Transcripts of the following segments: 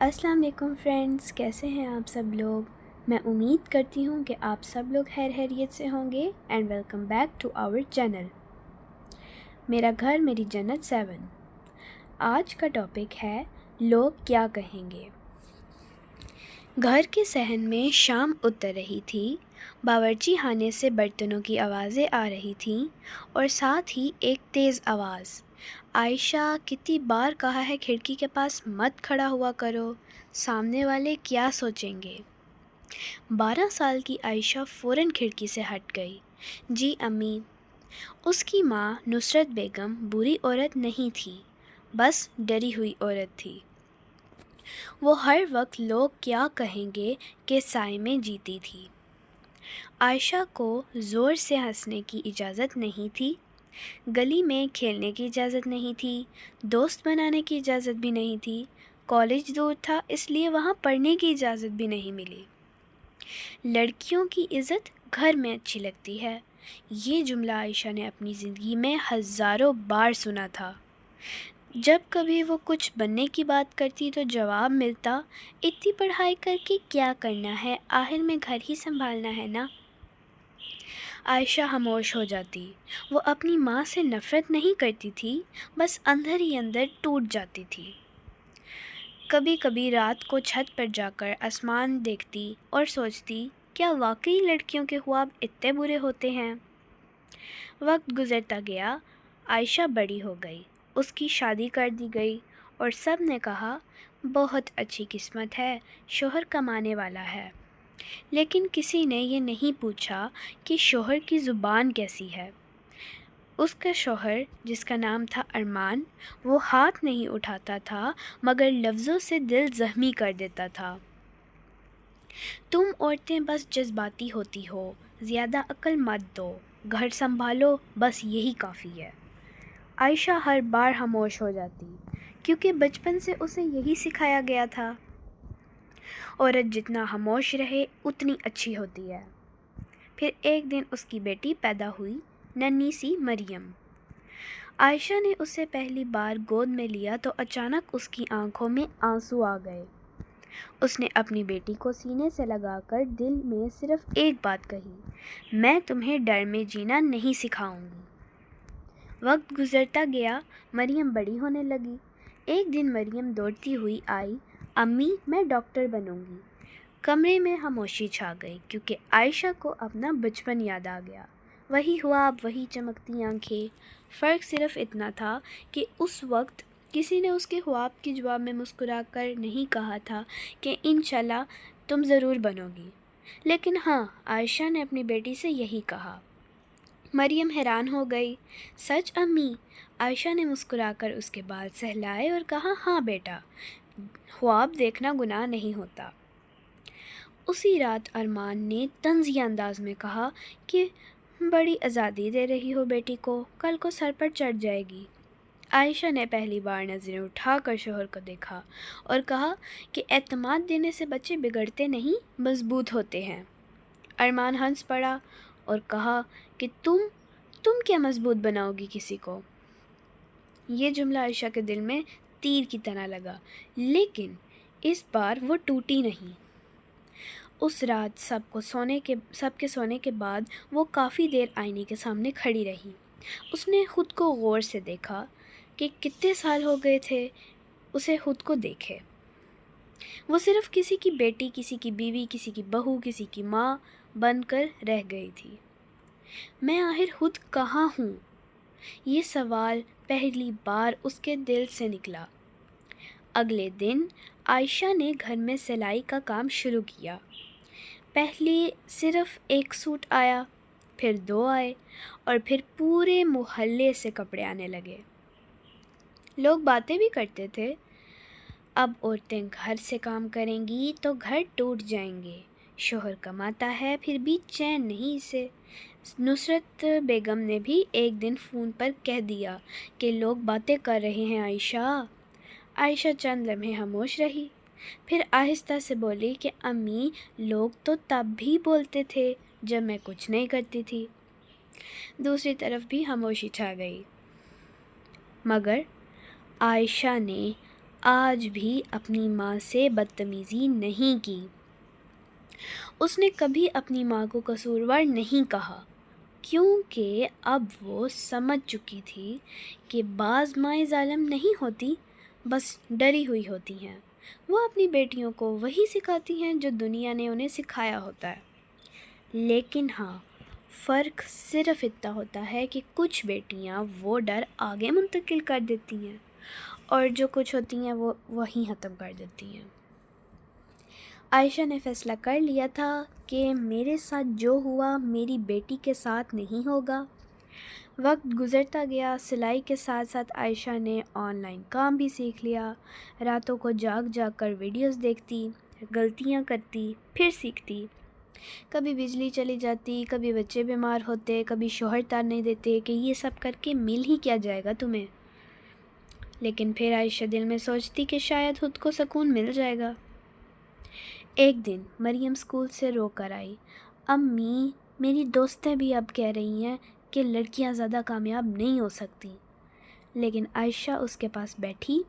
السلام علیکم فرینڈز، کیسے ہیں آپ سب لوگ؟ میں امید کرتی ہوں کہ آپ سب لوگ خیریت سے ہوں گے and welcome back to our channel میرا گھر میری جنت 7۔ آج کا ٹاپک ہے لوگ کیا کہیں گے۔ گھر کے صحن میں شام اتر رہی تھی، باورچی خانے سے برتنوں کی آوازیں آ رہی تھیں اور ساتھ ہی ایک تیز آواز، عائشہ کتنی بار کہا ہے کھڑکی کے پاس مت کھڑا ہوا کرو، سامنے والے کیا سوچیں گے۔ 12 سال کی عائشہ فوراً کھڑکی سے ہٹ گئی۔ جی امی۔ اس کی ماں نصرت بیگم بری عورت نہیں تھی، بس ڈری ہوئی عورت تھی۔ وہ ہر وقت لوگ کیا کہیں گے کے سائے میں جیتی تھی۔ عائشہ کو زور سے ہنسنے کی اجازت نہیں تھی، گلی میں کھیلنے کی اجازت نہیں تھی، دوست بنانے کی اجازت بھی نہیں تھی، کالج دور تھا اس لیے وہاں پڑھنے کی اجازت بھی نہیں ملی۔ لڑکیوں کی عزت گھر میں اچھی لگتی ہے، یہ جملہ عائشہ نے اپنی زندگی میں ہزاروں بار سنا تھا۔ جب کبھی وہ کچھ بننے کی بات کرتی تو جواب ملتا، اتنی پڑھائی کر کے کیا کرنا ہے، آخر میں گھر ہی سنبھالنا ہے نا۔ عائشہ خاموش ہو جاتی۔ وہ اپنی ماں سے نفرت نہیں کرتی تھی، بس اندر ہی اندر ٹوٹ جاتی تھی۔ کبھی کبھی رات کو چھت پر جا کر آسمان دیکھتی اور سوچتی، کیا واقعی لڑکیوں کے خواب اتنے برے ہوتے ہیں؟ وقت گزرتا گیا، عائشہ بڑی ہو گئی، اس کی شادی کر دی گئی اور سب نے کہا بہت اچھی قسمت ہے، شوہر کمانے والا ہے۔ لیکن کسی نے یہ نہیں پوچھا کہ شوہر کی زبان کیسی ہے۔ اس کا شوہر جس کا نام تھا ارمان، وہ ہاتھ نہیں اٹھاتا تھا مگر لفظوں سے دل زخمی کر دیتا تھا۔ تم عورتیں بس جذباتی ہوتی ہو، زیادہ عقل مت دو، گھر سنبھالو، بس یہی کافی ہے۔ عائشہ ہر بار خاموش ہو جاتی، کیونکہ بچپن سے اسے یہی سکھایا گیا تھا، عورت جتنا خاموش رہے اتنی اچھی ہوتی ہے۔ پھر ایک دن اس کی بیٹی پیدا ہوئی، ننھی سی مریم۔ عائشہ نے اسے پہلی بار گود میں لیا تو اچانک اس کی آنکھوں میں آنسو آ گئے۔ اس نے اپنی بیٹی کو سینے سے لگا کر دل میں صرف ایک بات کہی، میں تمہیں ڈر میں جینا نہیں سکھاؤں گی۔ وقت گزرتا گیا، مریم بڑی ہونے لگی۔ ایک دن مریم دوڑتی ہوئی آئی، امی میں ڈاکٹر بنوں گی۔ کمرے میں خاموشی چھا گئی، کیونکہ عائشہ کو اپنا بچپن یاد آ گیا۔ وہی خواب، وہی چمکتی آنکھیں، فرق صرف اتنا تھا کہ اس وقت کسی نے اس کے خواب کے جواب میں مسکرا کر نہیں کہا تھا کہ انشاءاللہ تم ضرور بنو گی، لیکن ہاں، عائشہ نے اپنی بیٹی سے یہی کہا۔ مریم حیران ہو گئی، سچ امی؟ عائشہ نے مسکرا کر اس کے بال سہلائے اور کہا، ہاں بیٹا، خواب دیکھنا گناہ نہیں ہوتا۔ اسی رات ارمان نے طنزیہ انداز میں کہا کہ بڑی آزادی دے رہی ہو بیٹی کو، کل کو سر پر چڑھ جائے گی۔ عائشہ نے پہلی بار نظریں اٹھا کر شوہر کو دیکھا اور کہا کہ اعتماد دینے سے بچے بگڑتے نہیں، مضبوط ہوتے ہیں۔ ارمان ہنس پڑا اور کہا کہ تم کیا مضبوط بناؤ گی کسی کو؟ یہ جملہ عائشہ کے دل میں تیر کی طرح لگا، لیکن اس بار وہ ٹوٹی نہیں۔ اس رات سب کے سونے کے بعد وہ کافی دیر آئینے کے سامنے کھڑی رہی۔ اس نے خود کو غور سے دیکھا کہ کتنے سال ہو گئے تھے اسے خود کو دیکھے۔ وہ صرف کسی کی بیٹی، کسی کی بیوی، کسی کی بہو، کسی کی ماں بن کر رہ گئی تھی۔ میں آخر خود کہاں ہوں؟ یہ سوال پہلی بار اس کے دل سے نکلا۔ اگلے دن عائشہ نے گھر میں سلائی کا کام شروع کیا۔ پہلے صرف ایک سوٹ آیا، پھر 2 آئے اور پھر پورے محلے سے کپڑے آنے لگے۔ لوگ باتیں بھی کرتے تھے، اب عورتیں گھر سے کام کریں گی تو گھر ٹوٹ جائیں گے، شوہر کماتا ہے پھر بھی چین نہیں اسے۔ نصرت بیگم نے بھی ایک دن فون پر کہہ دیا کہ لوگ باتیں کر رہے ہیں عائشہ۔ عائشہ چند لمحے خاموش رہی، پھر آہستہ سے بولی کہ امی، لوگ تو تب بھی بولتے تھے جب میں کچھ نہیں کرتی تھی۔ دوسری طرف بھی خاموشی چھا گئی، مگر عائشہ نے آج بھی اپنی ماں سے بدتمیزی نہیں کی۔ اس نے کبھی اپنی ماں کو قصوروار نہیں کہا، کیونکہ اب وہ سمجھ چکی تھی کہ بعض مائیں ظالم نہیں ہوتی، بس ڈری ہوئی ہوتی ہیں۔ وہ اپنی بیٹیوں کو وہی سکھاتی ہیں جو دنیا نے انہیں سکھایا ہوتا ہے۔ لیکن ہاں، فرق صرف اتنا ہوتا ہے کہ کچھ بیٹیاں وہ ڈر آگے منتقل کر دیتی ہیں اور جو کچھ ہوتی ہیں وہ وہیں ختم کر دیتی ہیں۔ عائشہ نے فیصلہ کر لیا تھا کہ میرے ساتھ جو ہوا میری بیٹی کے ساتھ نہیں ہوگا۔ وقت گزرتا گیا، سلائی کے ساتھ ساتھ عائشہ نے آن لائن کام بھی سیکھ لیا۔ راتوں کو جاگ جاگ کر ویڈیوز دیکھتی، غلطیاں کرتی، پھر سیکھتی۔ کبھی بجلی چلی جاتی، کبھی بچے بیمار ہوتے، کبھی شوہر تانے دیتے کہ یہ سب کر کے مل ہی کیا جائے گا تمہیں۔ لیکن پھر عائشہ دل میں سوچتی کہ شاید خود کو سکون مل جائے گا۔ ایک دن مریم اسکول سے رو کر آئی، امی میری دوستیں بھی اب کہہ رہی ہیں کہ لڑکیاں زیادہ کامیاب نہیں ہو سکتی۔ لیکن عائشہ اس کے پاس بیٹھی،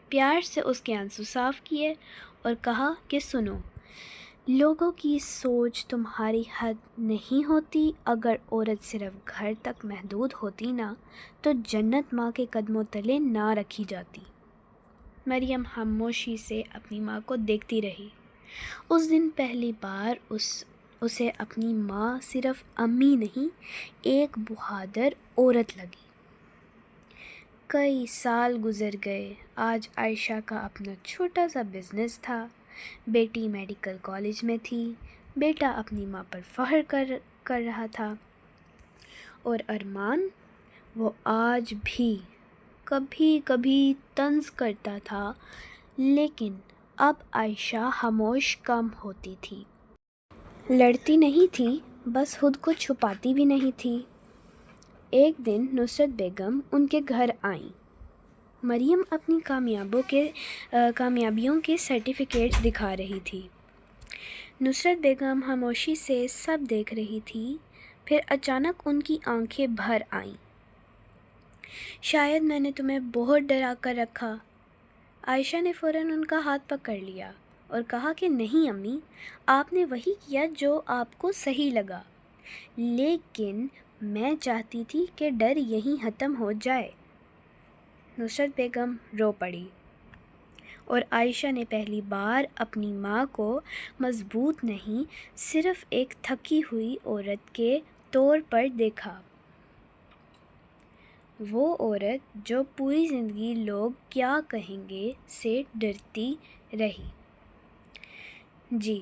پیار سے اس کے آنسو صاف کیے اور کہا کہ سنو، لوگوں کی سوچ تمہاری حد نہیں ہوتی۔ اگر عورت صرف گھر تک محدود ہوتی نا تو جنت ماں کے قدموں تلے نہ رکھی جاتی۔ مریم خاموشی سے اپنی ماں کو دیکھتی رہی۔ اس دن پہلی بار اسے اپنی ماں صرف امی نہیں، ایک بہادر عورت لگی۔ کئی سال گزر گئے۔ آج عائشہ کا اپنا چھوٹا سا بزنس تھا، بیٹی میڈیکل کالج میں تھی، بیٹا اپنی ماں پر فخر کر رہا تھا، اور ارمان، وہ آج بھی کبھی کبھی طنز کرتا تھا، لیکن اب عائشہ خاموش کم ہوتی تھی۔ لڑتی نہیں تھی، بس خود کو چھپاتی بھی نہیں تھی۔ ایک دن نصرت بیگم ان کے گھر آئیں۔ مریم اپنی کامیابیوں کے سرٹیفکیٹس دکھا رہی تھی۔ نصرت بیگم خاموشی سے سب دیکھ رہی تھی، پھر اچانک ان کی آنکھیں بھر آئیں۔ شاید میں نے تمہیں بہت ڈرا کر رکھا۔ عائشہ نے فوراً ان کا ہاتھ پکڑ لیا اور کہا کہ نہیں امی، آپ نے وہی کیا جو آپ کو صحیح لگا، لیکن میں چاہتی تھی کہ ڈر یہیں ختم ہو جائے۔ نصرت بیگم رو پڑی اور عائشہ نے پہلی بار اپنی ماں کو مضبوط نہیں، صرف ایک تھکی ہوئی عورت کے طور پر دیکھا۔ وہ عورت جو پوری زندگی لوگ کیا کہیں گے سے ڈرتی رہی۔ جی،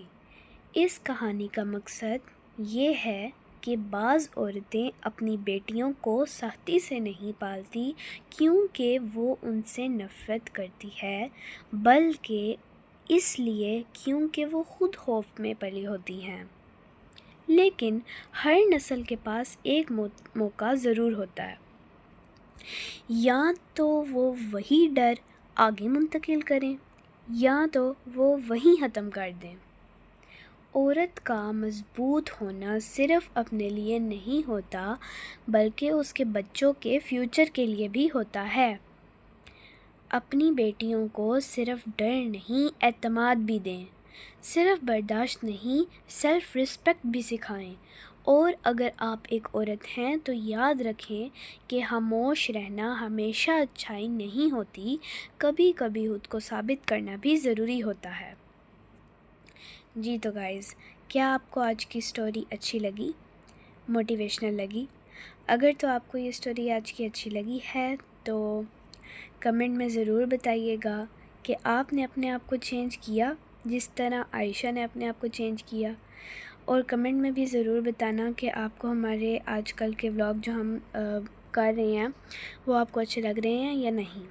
اس کہانی کا مقصد یہ ہے کہ بعض عورتیں اپنی بیٹیوں کو سختی سے نہیں پالتی کیونکہ وہ ان سے نفرت کرتی ہے، بلکہ اس لیے کیونکہ وہ خود خوف میں پلی ہوتی ہیں۔ لیکن ہر نسل کے پاس ایک موقع ضرور ہوتا ہے، یا تو وہ وہی ڈر آگے منتقل کریں یا تو وہ وہیں ختم کر دیں۔ عورت کا مضبوط ہونا صرف اپنے لیے نہیں ہوتا، بلکہ اس کے بچوں کے فیوچر کے لیے بھی ہوتا ہے۔ اپنی بیٹیوں کو صرف ڈر نہیں، اعتماد بھی دیں، صرف برداشت نہیں، سیلف رسپیکٹ بھی سکھائیں۔ اور اگر آپ ایک عورت ہیں تو یاد رکھیں کہ خاموش رہنا ہمیشہ اچھائی نہیں ہوتی، کبھی کبھی خود کو ثابت کرنا بھی ضروری ہوتا ہے۔ جی تو گائز، کیا آپ کو آج کی سٹوری اچھی لگی، موٹیویشنل لگی؟ اگر تو آپ کو یہ سٹوری آج کی اچھی لگی ہے تو کمنٹ میں ضرور بتائیے گا کہ آپ نے اپنے آپ کو چینج کیا جس طرح عائشہ نے اپنے آپ کو چینج کیا، اور کمنٹ میں بھی ضرور بتانا کہ آپ کو ہمارے آج کل کے ولاگ جو ہم کر رہے ہیں وہ آپ کو اچھے لگ رہے ہیں یا نہیں۔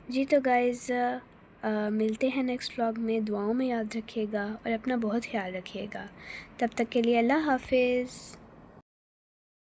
جی تو گائز، ملتے ہیں نیکسٹ ولاگ میں، دعاؤں میں یاد رکھیے گا اور اپنا بہت خیال رکھیے گا۔ تب تک کے لیے اللہ حافظ۔